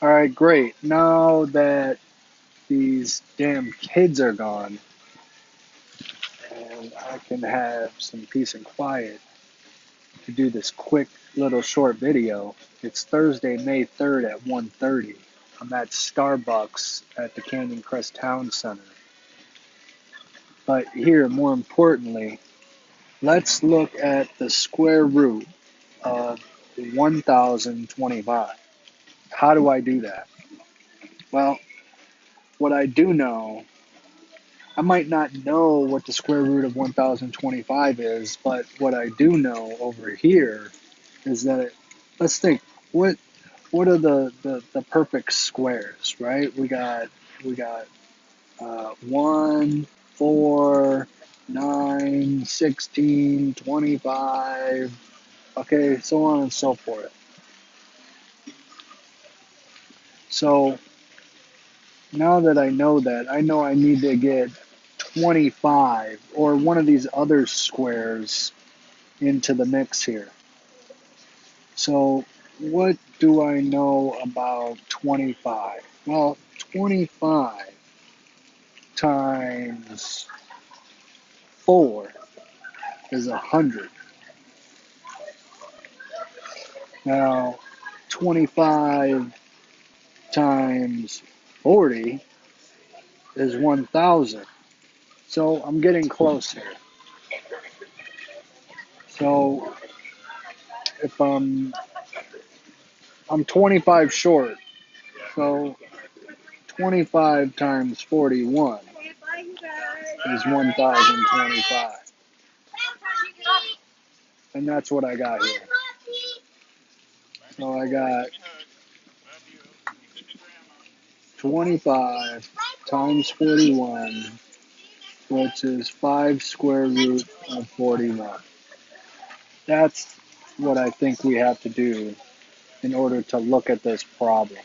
All right, great. Now that these damn kids are gone and I can have some peace and quiet to do this quick little short video, it's Thursday, May 3rd at 1:30. I'm at Starbucks at the Canyon Crest Town Center. But here, more importantly, let's look at the square root of 1025. How do I do that? Well, what I do know, I might not know what the square root of 1025 is, but what I do know over here is that let's think, what are the perfect squares, right? We got 1, 4, 9, 16, 25, okay, so on and so forth. So now that I know that, I know I need to get 25 or one of these other squares into the mix here. So what do I know about 25? Well, 25 times 4 is 100. Now, 25 times 40 is 1,000. So I'm getting close here. So if I'm 25 short, so 25 times 41 is 1,025. And that's what I got here. So I got 25 times 41, which is 5 square root of 41. That's what I think we have to do in order to look at this problem.